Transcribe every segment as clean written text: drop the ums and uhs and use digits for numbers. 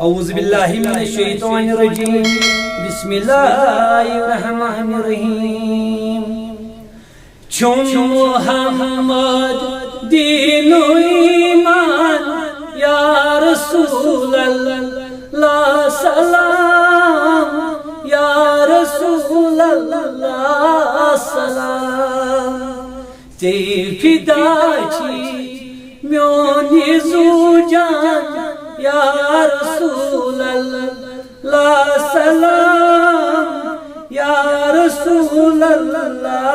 औज़ुबिल्लाहि मिनश्शैतानिर्रजीम बिस्मिल्लाहिर्रहमानिर्रहीम। चुम मुहम्मद दीनो ईमान या रसूलल्लाह सलाम या रसूलल्लाह सलाम। ते फिदाची म्योनी ज़ुजान या रसूलल्लाह सलाम या रसूलल्लाह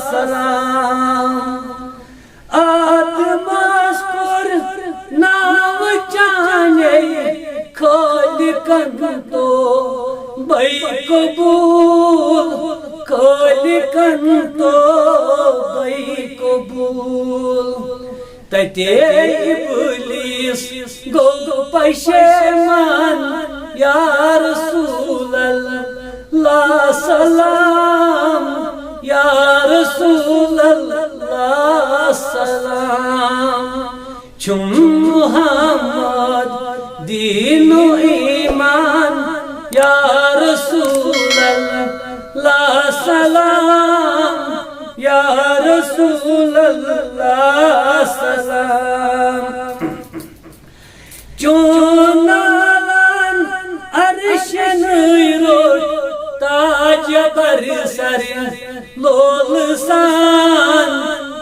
सलाम। आत्मास पर नाव चाने खालिकन तो बै कबूल, खालिकन तो बै कबूल। तते इब्लीस गो पशेमान या रसूलल्लाह सलाम या रसूलल्लाह सलाम। चुम मुहम्मद दीनो ईमान या रसूलल्लाह सलाम या रसूलल्लाह सलाम। चोनालान अर्शन रोड ताज बर सर लोलसान,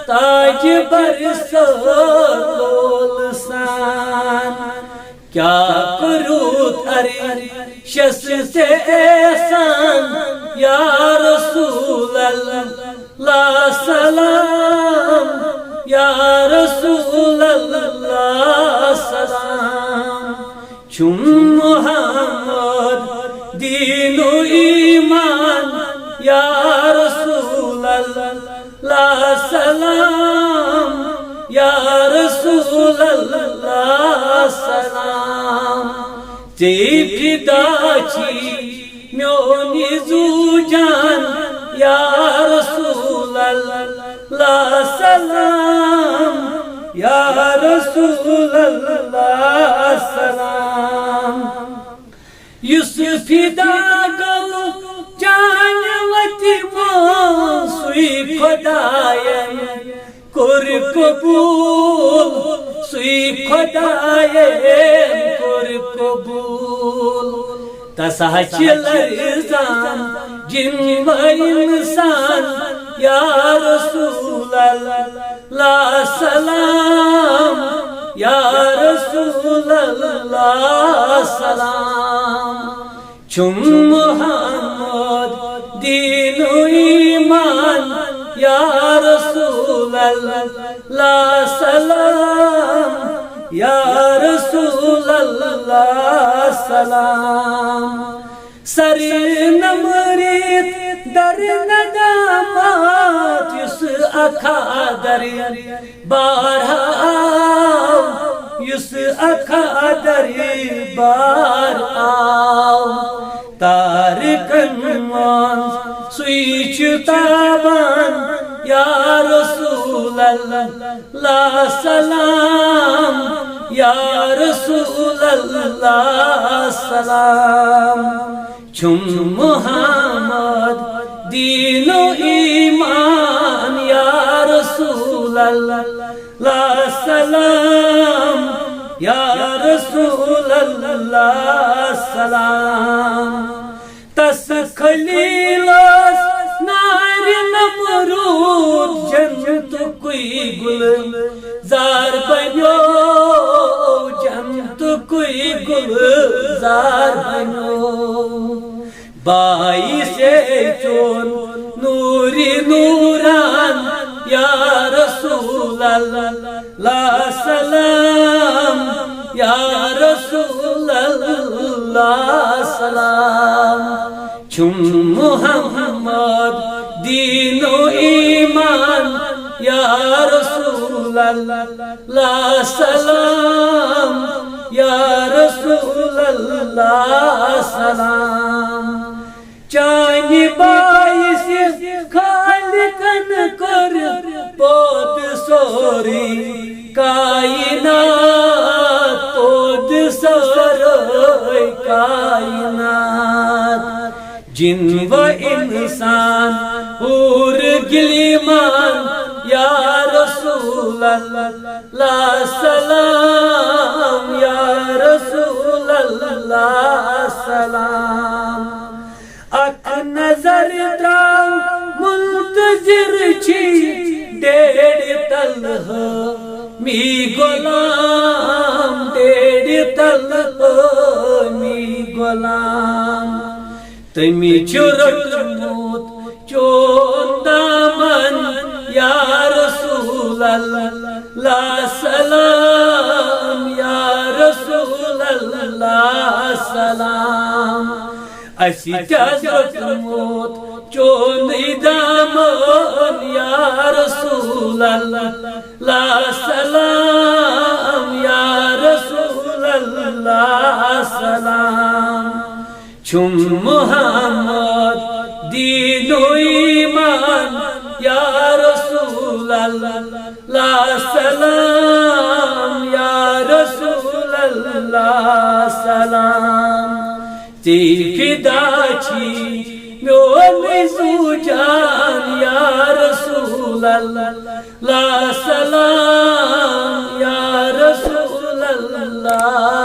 ताज बर लोलसान। क्या करूँ अरे शस से एहसान या रसूलल्लाह सलाम या रसूलल्लाह सलाम। चुम मुहम्मद दीनो ईमान या रसूलल्लाह सलाम या रसूलल्लाह सलाम। ते फिदाची म्योनी ज़ुजान या रसूलल्लाह सलाम या रसूलल्लाह सलाम। युस फिदा गो जान वती सुई खुदायन कुर कबूल, सुई खुदायन कुर कबूल। तसा लर्जान जिन इंसान या रसूलल्लाह सलाम या रसूलल्लाह सलाम। चुम मुहम्मद दीनो ईमान या रसूलल्लाह सलाम या रसूलल्लाह सलाम। सर नमरीत दर नदामत युस अखादर बारहा आओ, युस अखादर बार आओ। तारकन मान सुईच ताबान या रसूलल्लाह सलाम या रसूलल्लाह सलाम। चुम मुहम्मद दीनो ईमान या रसूलल्लाह सलाम या रसूलल्लाह सलाम। तस खलीलस नार नमरूद जन्नत कोई गुल जार बनो, जन्नत कोई गुलजार बनो। बाई से चोन नूरी नूरान या रसूलल्लाह सलाम या रसूलल्लाह सलाम। चुम मुहम्मद दीनो ईमान या रसूलल्लाह सलाम या रसूलल्लाह सलाम। चानी बाइस खालिकन कर पोद सोरी कायनात पोद सर जिन व इंसान हूर गिलीमान या रसूल अल्लाह सलाम या रसूल अल्लाह सलाम। अख नजर त्राव मुंतजिर छी डेढ़ तलह मी गुलाम डेढ़ तलह मी गुलाम। तमी चुरटमुत चोन दामन या रसूल अल्लाह सलाम या रसूल अल्लाह सलाम। असी चुरटमुत चोन दामन या रसूल अल्लाह सलाम या रसूल अल्लाह सलाम। चुम मुहम्मद दीनो ईमान या रसूल अल्लाह सलाम या रसूल अल्लाह सलाम। ती फिदाची म्योन जान या रसूल अल्लाह सलाम या रसूल अल्लाह